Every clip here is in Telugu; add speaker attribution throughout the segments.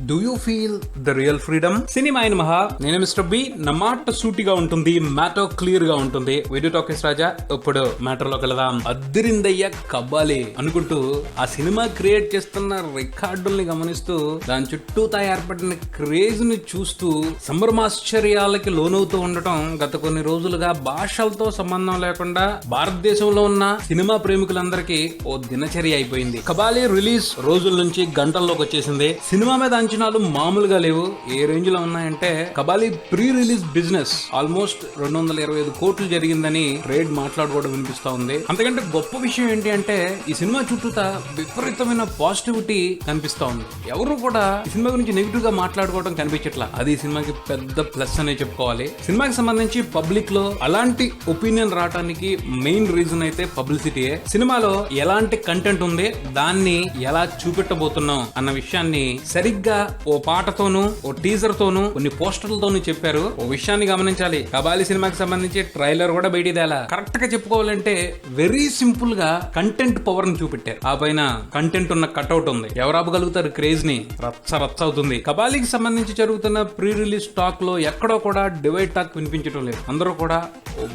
Speaker 1: Do you feel the real freedom? Cinema అయిన మహా, నేను మిస్టర్ బి. నా మాట సూటిగా ఉంటుంది, మ్యాటర్ క్లియర్ గా ఉంటుంది. వీడియో టాకీస్ రాజా, ఇప్పుడు మ్యాటర్ లోకి వెళదాం. అద్దిరిందయ్య కబ్బాలి అనుకుంటూ ఆ సినిమా క్రియేట్ చేస్తున్న రికార్డుల్ని గమనిస్తూ దాని చుట్టూ ఏర్పడిన క్రేజ్ ని చూస్తూ సంభ్రమాశ్చర్యాలకి లోనవుతూ ఉండటం గత కొన్ని రోజులుగా భాషలతో సంబంధం లేకుండా భారతదేశంలో ఉన్న సినిమా ప్రేమికులందరికీ ఓ దినచర్య అయిపోయింది. కబాలి రిలీజ్ రోజుల నుంచి గంటల్లోకి వచ్చేసింది. సినిమా మీద అంచనాలు మామూలుగా లేవు. ఏ రేంజ్ లో ఉన్నాయంటే Kabali pre release business almost 225 కోట్లు జరిగిందని ట్రేడ్ మాట్లాడుకోవడం వినిపిస్తా ఉంది. అంతకంటే గొప్ప విషయం ఏంటి అంటే ఈ సినిమా చుట్టూత విపరీతమైన పాజిటివిటీ కనిపిస్తా ఉంది. ఎవరు కూడా ఈ సినిమా గురించి నెగిటివ్ గా మాట్లాడుకోవడం కనిపించట్లా. అది ఈ సినిమాకి పెద్ద ప్లస్ అనే చెప్పుకోవాలి. సినిమాకి సంబంధించి పబ్లిక్ లో అలాంటి ఒపీనియన్ రావడానికి మెయిన్ రీజన్ అయితే పబ్లిసిటీయే. సినిమాలో ఎలాంటి కంటెంట్ ఉంది, దాన్ని ఎలా చూపెట్టబోతున్నాం అన్న విషయాన్ని సరిగ్గా ఓ పాటతోనూ ఓ టీజర్ తోనూ కొన్ని పోస్టర్లతోనూ చెప్పారు. ఓ విషయాన్ని గమనించాలి, కబాలి సినిమాకి సంబంధించి ట్రైలర్ కూడా బయటిదేలా. కరెక్ట్ గా చెప్పుకోవాలంటే వెరీ సింపుల్ గా కంటెంట్ పవర్ ని చూపెట్టారు. ఆ పైన కంటెంట్ ఉన్న కట్అవుట్ ఉంది. ఎవరు ఆపగలుగుతారు క్రేజ్ ని? రచ్చ అవుతుంది. కబాలికి సంబంధించి జరుగుతున్న ప్రీ రిలీజ్ టాక్ లో ఎక్కడో కూడా డివైడ్ టాక్ వినిపించడం లేదు. అందరూ కూడా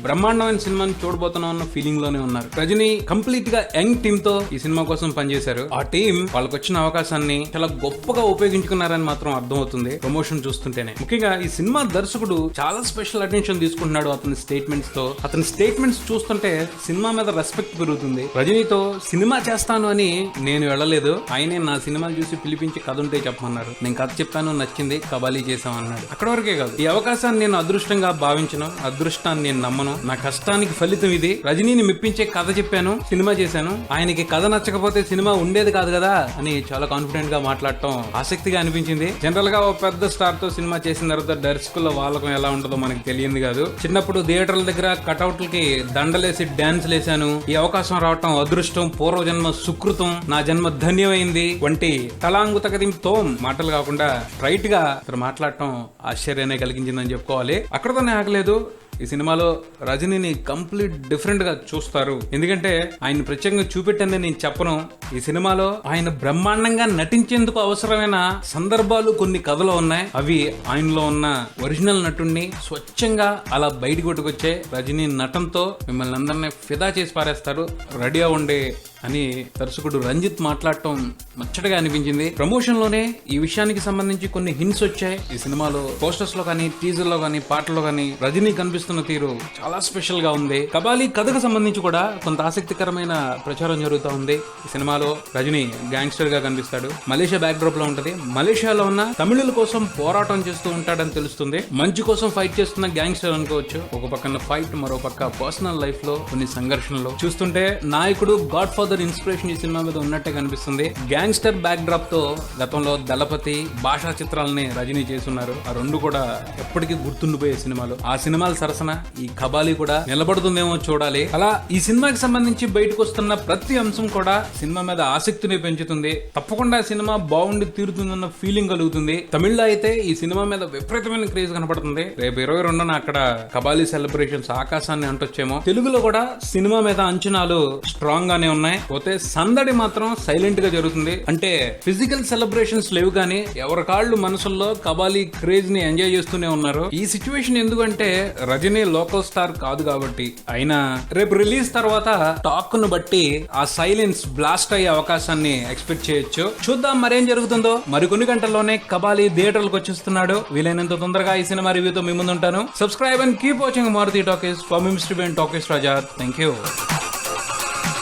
Speaker 1: బ్రహ్మాండమైన సినిమాని చూడబోతున్నాం అన్న ఫీలింగ్ లోనే ఉన్నారు. రజనీ కంప్లీట్ గా యంగ్ టీమ్ తో ఈ సినిమా కోసం పనిచేశారు. ఆ టీం వాళ్ళకి వచ్చిన అవకాశాన్ని చాలా గొప్పగా ఉపయోగించుకున్నారని మాత్రం అర్థమవుతుంది ప్రమోషన్ చూస్తుంటేనే. ముఖ్యంగా ఈ సినిమా దర్శకుడు చాలా స్పెషల్ అటెన్షన్ తీసుకుంటున్నాడు అతని స్టేట్మెంట్స్ తో. అతని స్టేట్మెంట్స్ చూస్తుంటే సినిమా మీద రెస్పెక్ట్ పెరుగుతుంది. రజనీతో సినిమా చేస్తాను అని నేను వెళ్ళలేదు, ఆయనే నా సినిమాలు చూసి పిలిపించి కథ ఉంటే చెప్పమన్నారు. నేను కథ చెప్పాను, నచ్చింది, కబాలి చేశామన్నాడు. అక్కడ వరకే కాదు, ఈ అవకాశాన్ని నేను అదృష్టంగా భావించను, అదృష్టాన్ని నేను నమ్మను. నా కష్టానికి ఫలితం ఇది. రజనీని మెప్పించే కథ చెప్పాను, సినిమా చేశాను. ఆయనకి కథ నచ్చకపోతే సినిమా ఉండేది కాదు కదా అని చాలా కాన్ఫిడెంట్ గా మాట్లాడటం ఆసక్తిగా అనిపించింది. జనరల్ గా ఒక పెద్ద స్టార్ తో సినిమా చేసిన తర్వాత దర్శకుల వాళ్ళకం ఎలా ఉంటుందో మనకి తెలియదు కాదు. చిన్నప్పుడు థియేటర్ల దగ్గర కటౌట్లకి దండలేసి డాన్స్ లేసాను. ఈ అవకాశం రావటం అదృష్టం, పూర్వజన్మ సుకృతం, నా జన్మ ధన్యమైంది వంటి తలాంగు తగదింతో మాటలు కాకుండా స్ట్రైట్ గా అతను మాట్లాడటం ఆశ్చర్యాన్ని కలిగించిందని చెప్పుకోవాలి. అక్కడతోనే ఆగలేదు. ఈ సినిమాలో రజనీని కంప్లీట్ డిఫరెంట్ గా చూస్తారు. ఎందుకంటే ఆయన ప్రత్యేకంగా చూపెట్టండి నేను చెప్పను. ఈ సినిమాలో ఆయన బ్రహ్మాండంగా నటించేందుకు అవసరమైన సందర్భాలు కొన్ని కథలో ఉన్నాయి. అవి ఆయనలో ఉన్న ఒరిజినల్ నటుడిని స్వచ్ఛంగా అలా బయట కొట్టుకొచ్చే రజనీ నటనతో మిమ్మల్ని అందరినీ ఫిదా చేసి పారేస్తారు. రెడీ అవ్వండి అని దర్శకుడు రంజిత్ మాట్లాడటం ముచ్చటగా అనిపించింది. ప్రమోషన్ లోనే ఈ విషయానికి సంబంధించి కొన్ని హింట్స్ వచ్చాయి. ఈ సినిమాలో పోస్టర్స్ లో కానీ, టీజర్ లో కానీ, పాటల్లో కానీ రజనీ కనిపిస్తున్న తీరు చాలా స్పెషల్ గా ఉంది. కబాలి కథకు సంబంధించి కూడా కొంత ఆసక్తికరమైన ప్రచారం జరుగుతూ ఉంది. ఈ సినిమాలో రజనీ గ్యాంగ్స్టర్ గా కనిపిస్తాడు. మలేషియా బ్యాక్ డ్రాప్ లో ఉంటది. మలేషియాలో ఉన్న తమిళుల కోసం పోరాటం చేస్తూ ఉంటాడని తెలుస్తుంది. మంచి కోసం ఫైట్ చేస్తున్న గ్యాంగ్స్టర్ అనుకోవచ్చు. ఒక పక్కన ఫైట్, మరో పక్క పర్సనల్ లైఫ్ లో కొన్ని సంఘర్షణలు చూస్తుంటే నాయకుడు, గాడ్ ఫాదర్ ఇన్స్పిరేషన్ ఈ సినిమా మీద ఉన్నట్టే కనిపిస్తుంది. గ్యాంగ్స్టర్ బ్యాక్ డ్రాప్ తో గతంలో దళపతి, భాషా చిత్రాలని రజనీ చేస్తున్నారు. ఆ రెండు కూడా ఎప్పటికీ గుర్తుండిపోయే సినిమాలు. ఆ సినిమాల సరసన ఈ కబాలి కూడా నిలబడుతుందేమో చూడాలి. అలా ఈ సినిమాకి సంబంధించి బయటకు వస్తున్న ప్రతి అంశం కూడా సినిమా మీద ఆసక్తిని పెంచుతుంది. తప్పకుండా సినిమా బాగుండి తీరుతుందన్న ఫీలింగ్ కలుగుతుంది. తమిళ్లో అయితే ఈ సినిమా మీద విపరీతమైన క్రేజ్ కనపడుతుంది. రేపు 22న అక్కడ కబాలి సెలబ్రేషన్స్ ఆకాశాన్ని అంటొచ్చేమో. తెలుగులో కూడా సినిమా మీద అంచనాలు స్ట్రాంగ్ గానే ఉన్నాయి. పోతే సందడి మాత్రం సైలెంట్ గా జరుగుతుంది. అంటే ఫిజికల్ సెలబ్రేషన్స్ లేవు కానీ ఎవరి కాళ్ళు మనసుల్లో కబాలి క్రేజ్ ని ఎంజాయ్ చేస్తూనే ఉన్నారు. ఈ సిచ్యువేషన్ ఎందుకంటే రజనీ లోకల్ స్టార్ కాదు కాబట్టి. అయినా రేపు రిలీజ్ తర్వాత టాక్ ను బట్టి ఆ సైలెన్స్ బ్లాస్ట్ అయ్యే అవకాశాన్ని ఎక్స్పెక్ట్ చేయొచ్చు. చూద్దాం మరేం జరుగుతుందో. మరికొన్ని గంటల్లోనే కబాలి థియేటర్లకు వచ్చేస్తున్నాడు. వీలైనంత తొందరగా ఈ సినిమా రివ్యూతో మీ ముందు ఉంటాను. Subscribe and keep watching Maruthi talkies. For me mister B and talkies Raja. Thank you.